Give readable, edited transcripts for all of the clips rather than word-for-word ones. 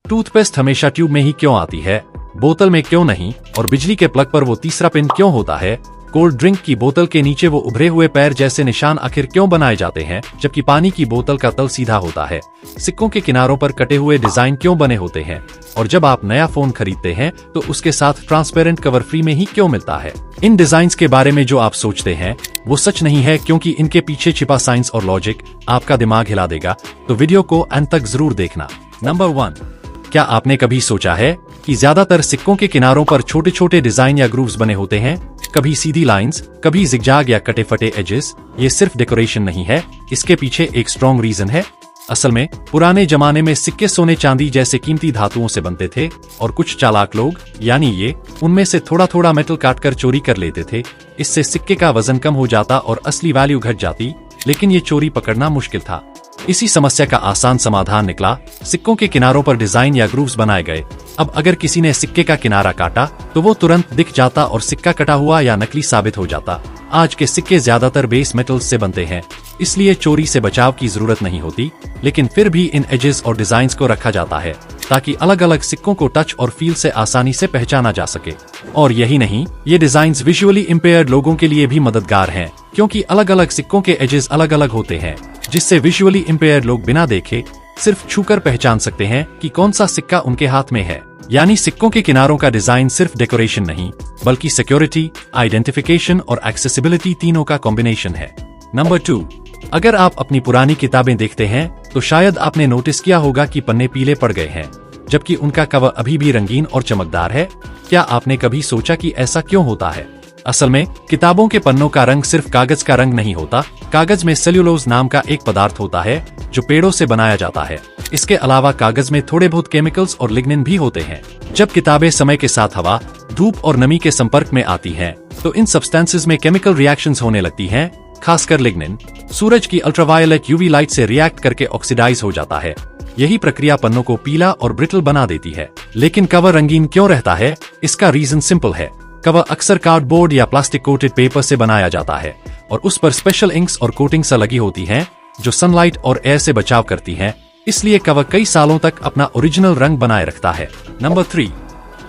Toothpaste हमेशा tube में ही क्यों आती है, बोतल में क्यों नहीं, और बिजली के प्लग पर वो तीसरा पिन क्यों होता है। कोल्ड ड्रिंक की बोतल के नीचे वो उभरे हुए पैर जैसे निशान आखिर क्यों बनाए जाते हैं, जबकि पानी की बोतल का तल सीधा होता है। सिक्कों के किनारों पर कटे हुए डिजाइन क्यों बने होते हैं, और जब आप नया फोन खरीदते हैं तो उसके साथ ट्रांसपेरेंट कवर फ्री में ही क्यों मिलता है। इन डिजाइन्स के बारे में जो आप सोचते हैं वो सच नहीं है, क्योंकि इनके पीछे छिपा साइंस और लॉजिक आपका दिमाग हिला देगा। तो वीडियो को अंत तक जरूर देखना। नंबर 1, क्या आपने कभी सोचा है कि ज्यादातर सिक्कों के किनारों पर छोटे छोटे डिजाइन या ग्रूव्स बने होते हैं, कभी सीधी लाइंस, कभी जिगजैग या कटे फटे एजेस। ये सिर्फ डेकोरेशन नहीं है, इसके पीछे एक स्ट्रॉन्ग रीजन है। असल में पुराने जमाने में सिक्के सोने चांदी जैसे कीमती धातुओं से बनते थे, और कुछ चालाक लोग यानी ये उनमें से थोड़ा थोड़ा मेटल काटकर चोरी कर लेते थे। इससे सिक्के का वजन कम हो जाता और असली वैल्यू घट जाती, लेकिन ये चोरी पकड़ना मुश्किल था। इसी समस्या का आसान समाधान निकला, सिक्कों के किनारों पर डिजाइन या ग्रूव्स बनाए गए। अब अगर किसी ने सिक्के का किनारा काटा तो वो तुरंत दिख जाता और सिक्का कटा हुआ या नकली साबित हो जाता। आज के सिक्के ज्यादातर बेस मेटल्स से बनते हैं, इसलिए चोरी से बचाव की जरूरत नहीं होती, लेकिन फिर भी इन एजेस और डिजाइन्स को रखा जाता है ताकि अलग अलग सिक्कों को टच और फील से आसानी से पहचाना जा सके। और यही नहीं, ये डिजाइन्स विजुअली इम्पेयर्ड लोगों के लिए भी मददगार हैं, क्योंकि अलग अलग सिक्कों के एजेस अलग अलग होते हैं, जिससे विजुअली इम्पेयर्ड लोग बिना देखे सिर्फ छूकर पहचान सकते हैं कि कौन सा सिक्का उनके हाथ में है। यानी सिक्कों के किनारों का डिजाइन सिर्फ डेकोरेशन नहीं, बल्कि सिक्योरिटी, आइडेंटिफिकेशन और एक्सेसिबिलिटी तीनों का कॉम्बिनेशन है। नंबर 2, अगर आप अपनी पुरानी किताबें देखते हैं तो शायद आपने नोटिस किया होगा कि पन्ने पीले पड़ गए हैं, जबकि उनका कवर अभी भी रंगीन और चमकदार है। क्या आपने कभी सोचा कि ऐसा क्यों होता है? असल में किताबों के पन्नों का रंग सिर्फ कागज का रंग नहीं होता। कागज में सेल्यूलोज नाम का एक पदार्थ होता है जो पेड़ों से बनाया जाता है। इसके अलावा कागज में थोड़े बहुत केमिकल्स और लिग्निन भी होते हैं। जब किताबें समय के साथ हवा, धूप और नमी के संपर्क में आती हैं, तो इन सब्सटेंसेस में केमिकल रिएक्शंस होने लगती हैं। खासकर लिग्निन सूरज की अल्ट्रावायलेट यूवी लाइट से रिएक्ट करके ऑक्सीडाइज हो जाता है। यही प्रक्रिया पन्नों को पीला और ब्रिटल बना देती है। लेकिन कवर रंगीन क्यों रहता है? इसका रीजन सिंपल है। कवर अक्सर कार्डबोर्ड या प्लास्टिक कोटेड पेपर से बनाया जाता है, और उस पर स्पेशल इंक्स और कोटिंग्स लगी होती हैं जो सनलाइट और एयर से बचाव करती हैं। इसलिए कवर कई सालों तक अपना ओरिजिनल रंग बनाए रखता है। नंबर 3,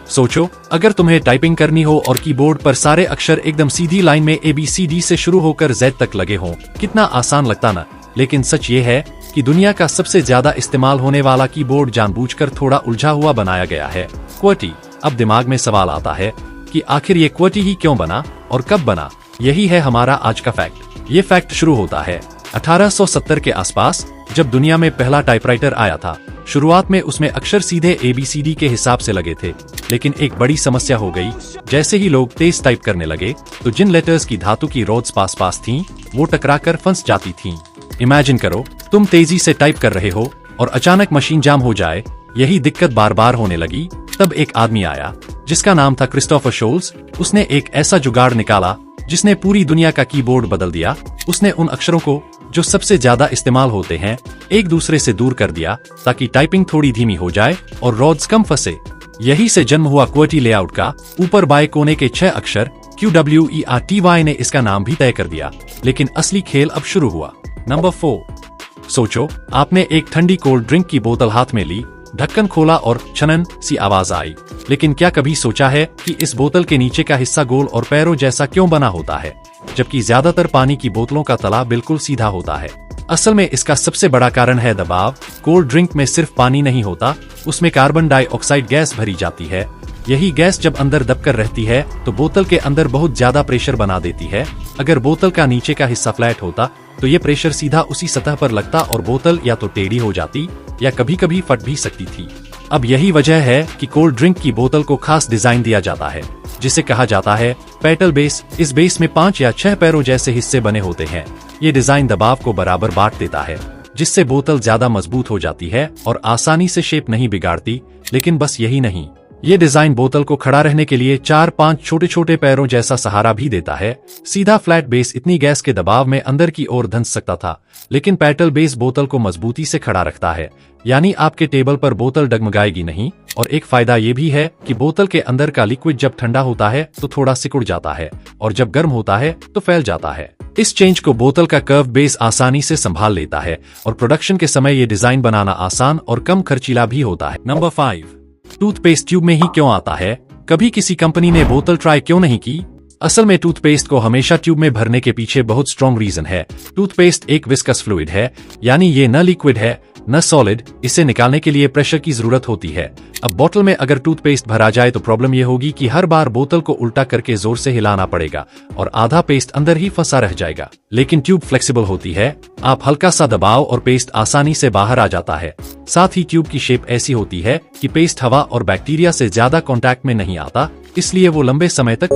सोचो अगर तुम्हें टाइपिंग करनी हो और कीबोर्ड पर सारे अक्षर एकदम सीधी लाइन में ABCD से शुरू होकर Z तक लगे हों, कितना आसान लगता ना। लेकिन सच ये है कि दुनिया का सबसे ज्यादा इस्तेमाल होने वाला कीबोर्ड जानबूझकर थोड़ा उलझा हुआ बनाया गया है, QWERTY। अब दिमाग में सवाल आता है कि आखिर ये QWERTY ही क्यों बना और कब बना? यही है हमारा आज का फैक्ट। ये फैक्ट शुरू होता है 1870 के आसपास, जब दुनिया में पहला टाइपराइटर आया था। शुरुआत में उसमें अक्षर सीधे ABCD के हिसाब से लगे थे, लेकिन एक बड़ी समस्या हो गई। जैसे ही लोग तेज टाइप करने लगे तो जिन लेटर्स की धातु की रोड्स पास थीं, वो टकराकर फंस जाती थीं। इमेजिन करो, तुम तेजी से टाइप कर रहे हो और अचानक मशीन जाम हो जाए। यही दिक्कत बार बार होने लगी। तब एक आदमी आया जिसका नाम था क्रिस्टोफर शोल्स। उसने एक ऐसा जुगाड़ निकाला जिसने पूरी दुनिया का कीबोर्ड बदल दिया। उसने उन अक्षरों को जो सबसे ज्यादा इस्तेमाल होते हैं एक दूसरे से दूर कर दिया, ताकि टाइपिंग थोड़ी धीमी हो जाए और रोड्स कम फंसे। यही से जन्म हुआ QWERTY लेआउट का। ऊपर बाएं कोने के 6 अक्षर QWERTY ने इसका नाम भी तय कर दिया। लेकिन असली खेल अब शुरू हुआ। नंबर 4, सोचो आपने एक ठंडी कोल्ड ड्रिंक की बोतल हाथ में ली, ढक्कन खोला और छनन सी आवाज आई। लेकिन क्या कभी सोचा है कि इस बोतल के नीचे का हिस्सा गोल और पैरों जैसा क्यों बना होता है, जबकि ज्यादातर पानी की बोतलों का तला बिल्कुल सीधा होता है? असल में इसका सबसे बड़ा कारण है दबाव। कोल्ड ड्रिंक में सिर्फ पानी नहीं होता, उसमें कार्बन डाइऑक्साइड गैस भरी जाती है। यही गैस जब अंदर दबकर रहती है तो बोतल के अंदर बहुत ज्यादा प्रेशर बना देती है। अगर बोतल का नीचे का हिस्सा फ्लैट होता तो ये प्रेशर सीधा उसी सतह पर लगता और बोतल या तो टेढ़ी हो जाती या कभी कभी फट भी सकती थी। अब यही वजह है कि कोल्ड ड्रिंक की बोतल को खास डिजाइन दिया जाता है, जिसे कहा जाता है पेटल बेस। इस बेस में 5 या 6 पैरों जैसे हिस्से बने होते हैं। ये डिजाइन दबाव को बराबर बांट देता है, जिससे बोतल ज्यादा मजबूत हो जाती है और आसानी से शेप नहीं बिगाड़ती। लेकिन बस यही नहीं, ये डिजाइन बोतल को खड़ा रहने के लिए 4-5 छोटे छोटे पैरों जैसा सहारा भी देता है। सीधा फ्लैट बेस इतनी गैस के दबाव में अंदर की ओर धंस सकता था, लेकिन पैटल बेस बोतल को मजबूती से खड़ा रखता है, यानी आपके टेबल पर बोतल डगमगाएगी नहीं। और एक फायदा ये भी है कि बोतल के अंदर का लिक्विड जब ठंडा होता है तो थोड़ा सिकुड़ जाता है और जब गर्म होता है तो फैल जाता है। इस चेंज को बोतल का कर्व बेस आसानी से संभाल लेता है और प्रोडक्शन के समय ये डिजाइन बनाना आसान और कम खर्चीला भी होता है। नंबर 5, टूथपेस्ट ट्यूब में ही क्यों आता है? कभी किसी कंपनी ने बोतल ट्राई क्यों नहीं की? असल में टूथपेस्ट को हमेशा ट्यूब में भरने के पीछे बहुत स्ट्रॉन्ग रीजन है। टूथपेस्ट एक विस्कस फ्लूइड है, यानी ये न लिक्विड है न सॉलिड। इसे निकालने के लिए प्रेशर की जरूरत होती है। अब बोतल में अगर टूथपेस्ट भरा जाए तो प्रॉब्लम यह होगी कि हर बार बोतल को उल्टा करके जोर से हिलाना पड़ेगा और आधा पेस्ट अंदर ही फंसा रह जाएगा। लेकिन ट्यूब फ्लेक्सिबल होती है, आप हल्का सा दबाव और पेस्ट आसानी से बाहर आ जाता है। साथ ही ट्यूब की शेप ऐसी होती है कि पेस्ट हवा और बैक्टीरिया से ज्यादा कॉन्टैक्ट में नहीं आता, इसलिए वो लंबे समय तक